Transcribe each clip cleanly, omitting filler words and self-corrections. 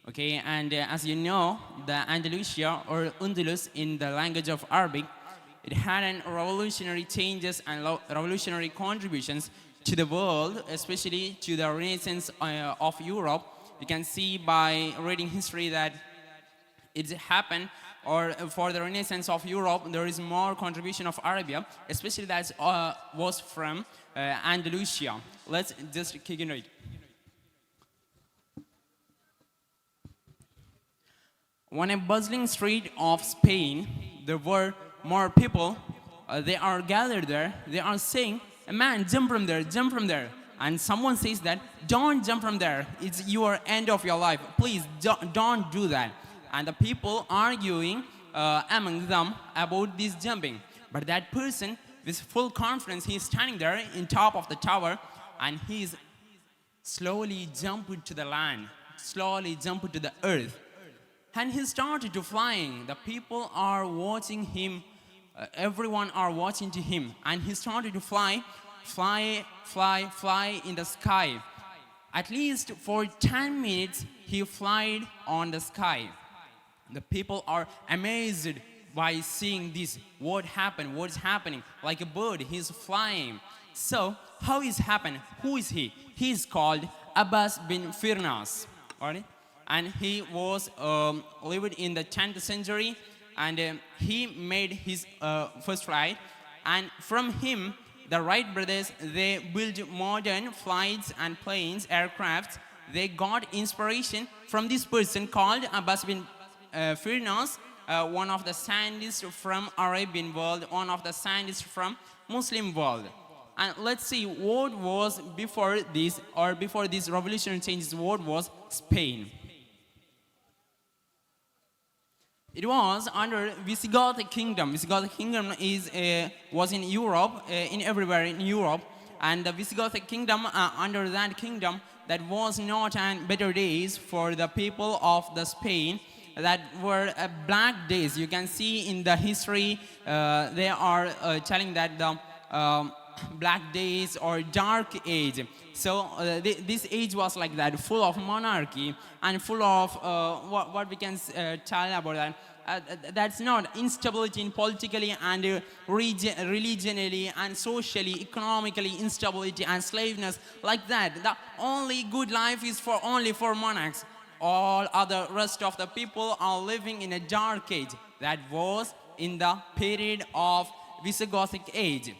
Okay, and as you know, the Andalusia or Undulus in the language of Arabic, it had an revolutionary changes and revolutionary contributions to the world, especially to the Renaissance of Europe. You can see by reading history that it happened, or for the Renaissance of Europe, there is more contribution of Arabia, especially that was from Andalusia. Let's just kick into it. On a bustling street of Spain, there were more people. They are gathered there. They are saying, "Man, jump from there, jump from there." And someone says that, "Don't jump from there. It's your end of your life. Please don't do that." And the people arguing among them about this jumping. But that person, with full confidence, he is standing there in top of the tower, and he is slowly jumping to the land, slowly jumping to the earth. And he started to flying. The people are watching him. Everyone are watching to him. And he started to fly in the sky. At least for 10 minutes, he flied on the sky. The people are amazed by seeing this. What happened? What is happening? Like a bird, he's flying. So, how is happened? Who is he? He is called Abbas bin Firnas. Alright? And he was lived in the 10th century, and he made his first flight. And from him, the Wright brothers, they built modern flights and planes, aircrafts. They got inspiration from this person called Abbas bin Firnas, one of the scientists from Arabian world, one of the scientists from Muslim world. And let's see what was before this, or before these revolutionary changes, what was Spain. It was under Visigoth kingdom. Visigoth kingdom was in Europe, in everywhere in Europe. And the Visigoth kingdom, under that kingdom, that was not an better days for the people of the Spain. That were black days. You can see in the history, they are telling that the black days or dark age. So this age was like that, full of monarchy and full of what we can tell about that. That's not instability in politically and religionally and socially, economically instability and slaveness like that. The only good life is only for monarchs. All other rest of the people are living in a dark age. That was in the period of Visigothic age.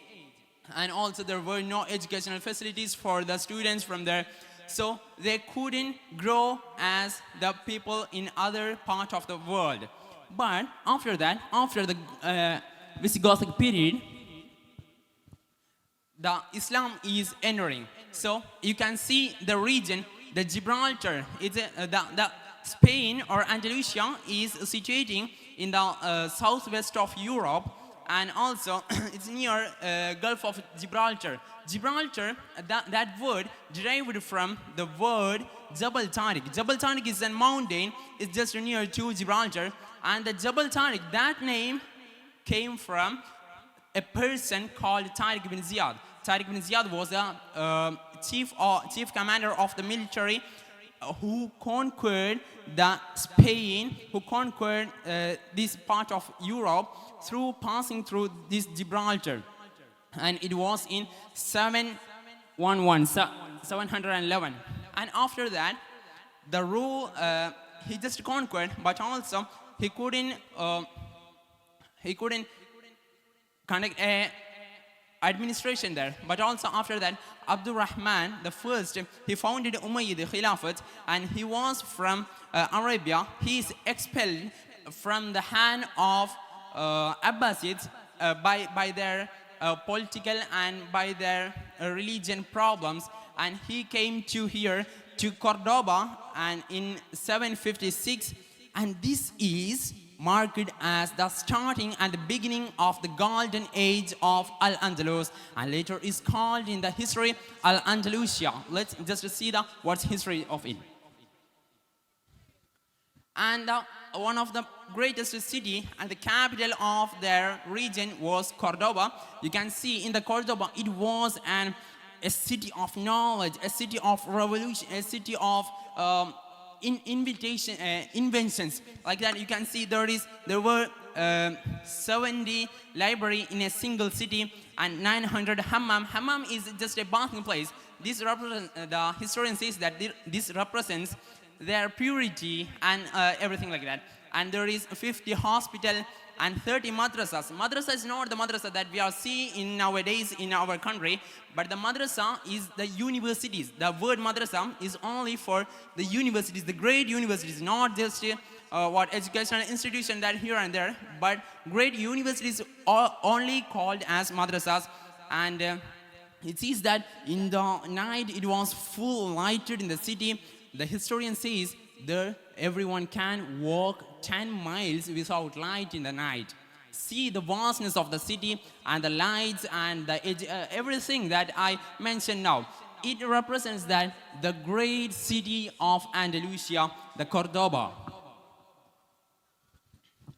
And also there were no educational facilities for the students from there. So they couldn't grow as the people in other part of the world. But after that, after the Visigothic period, the Islam is entering. So you can see the region, the Gibraltar, the Spain or Andalusia is situating in the southwest of Europe, and also it's near Gulf of Gibraltar. Gibraltar, that word derived from the word Jabal Tariq. Jabal Tariq is a mountain, it's just near to Gibraltar, and the Jabal Tariq, that name came from a person called Tariq bin Ziyad. Tariq bin Ziyad was the chief commander of the military who conquered the Spain, who conquered this part of Europe through passing through this Gibraltar. And it was in 711. And after that, the rule, he just conquered, but also he couldn't conduct a administration there. But also after that, Abdul Rahman the first, he founded Umayyad Khilafat, and he was from Arabia. He is expelled from the hand of Abbasids by their political and by their religion problems, and he came to here to Cordoba and in 756, and this is marked as the starting and the beginning of the golden age of Al-Andalus, and later is called in the history Al-Andalusia. Let's just see what's history of it. And one of the greatest city and the capital of their region was Cordoba. You can see in the Cordoba, it was a city of knowledge, a city of revolution, a city of inventions like that. You can see there were 70 library in a single city and 900 hammam. Hammam is just a bathing place. This the historian says that this represents their purity and everything like that. And there is 50 hospital and 30 madrasas. Madrasa is not the madrasa that we are seeing in nowadays in our country, but the madrasa is the universities. The word madrasa is only for the universities, the great universities, not just what educational institution that here and there, but great universities are only called as madrasas. And it says that in the night it was full lighted in the city. The historian says there everyone can walk 10 miles without light in the night. See the vastness of the city and the lights and the everything that I mentioned now. It represents that the great city of Andalusia, the Cordoba.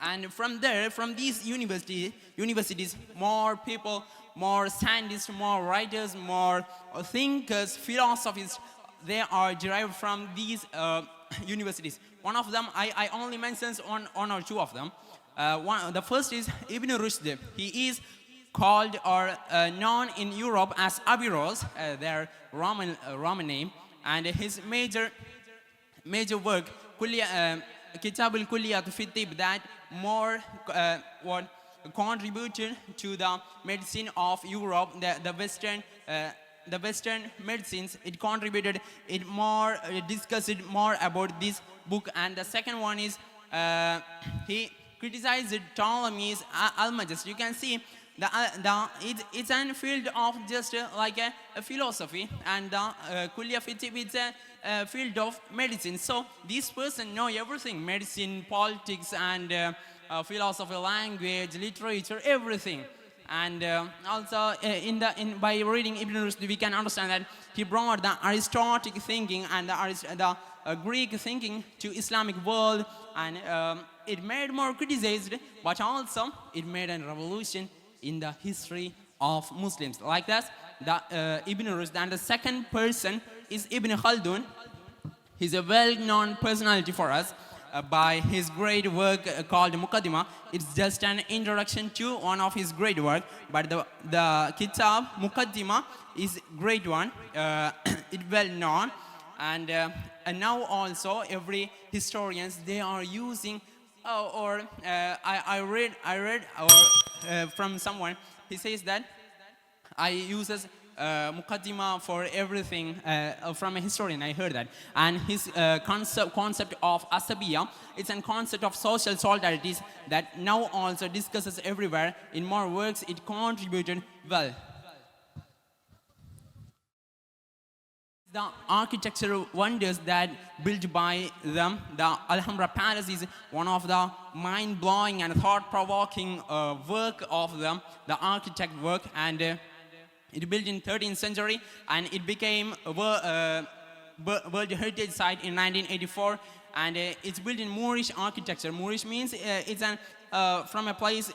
And from there, from these universities, more people, more scientists, more writers, more thinkers, philosophers, they are derived from these universities. One of them, I only mention one or two of them. The first is Ibn Rushd. He is called or known in Europe as Averroes, their Roman name, and his major work, Kitab al-Kulliyat fi Tib, that more what contributed to the medicine of Europe, the Western medicines. It contributed, it more discussed more about this book. And the second one is he criticized Ptolemy's Almagest. You can see it's a field of just like a philosophy, and the Kulliya Fitib is a field of medicine. So this person know everything: medicine, politics, and philosophy, language, literature, everything. And also by reading Ibn Rushd, we can understand that he brought the Aristotelic thinking and the Greek thinking to Islamic world, and it made more criticized, but also it made a revolution in the history of Muslims. Like that, the Ibn Rushd. And the second person is Ibn Khaldun. He's a well-known personality for us by his great work called Muqaddimah. It's just an introduction to one of his great work, but the Kitab Muqaddimah is great one. It's well known, and now also every historians they are using. I read from someone. He says that I uses Muqaddimah for everything from a historian. I heard that. And his concept of Asabiya, it's a concept of social solidarities that now also discusses everywhere. In more works, it contributed well. The architectural wonders that built by them, the Alhambra Palace is one of the mind-blowing and thought-provoking work of them, the architect work, and it built in 13th century, and it became a World Heritage Site in 1984, and it's built in Moorish architecture. Moorish means it's from a place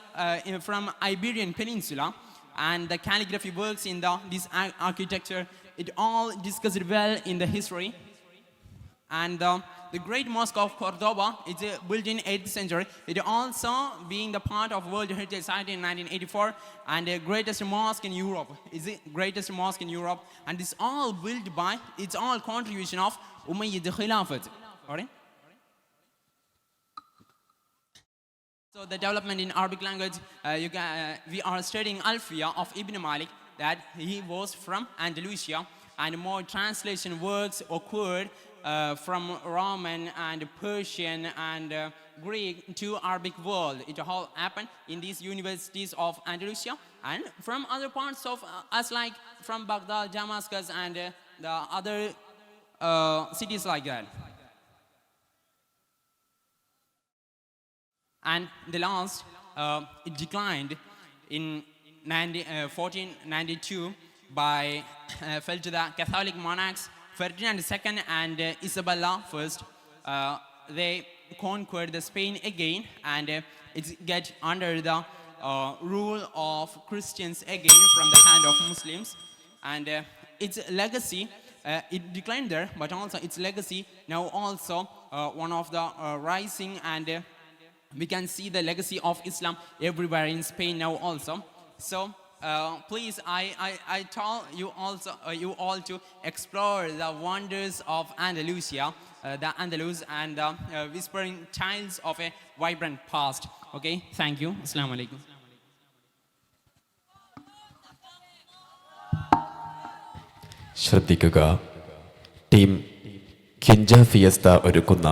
from Iberian Peninsula, and the calligraphy works in this architecture. It all discussed well in the history. And the Great Mosque of Cordoba is built in 8th century. It also being the part of World Heritage Site in 1984, and the greatest mosque in Europe. Is the greatest mosque in Europe, and it's all built by, it's all contribution of Umayyad Khilafat. Alright? So the development in Arabic language, we are studying Alfiya of Ibn Malik, that he was from Andalusia, and more translation works occurred from Roman and Persian and Greek to Arabic world. It all happened in these universities of Andalusia and from other parts of us, like from Baghdad, Damascus, and the other cities like that. And the last, it declined in 1492 by fell to the Catholic monarchs Ferdinand II and Isabella I. They conquered the Spain again, and it get under the rule of Christians again from the hand of Muslims. And its legacy, it declined there, but also its legacy now also one of the rising, and we can see the legacy of Islam everywhere in Spain now also. So please, I tell you also you all to explore the wonders of Andalusia, the Andalus, and the whispering tiles of a vibrant past. Okay, thank you. Assalamu alaikum. ശ്രദ്ധിക്കുക, team കിഞ്ച ഫിയസ്ത ഒരുക്കുന്ന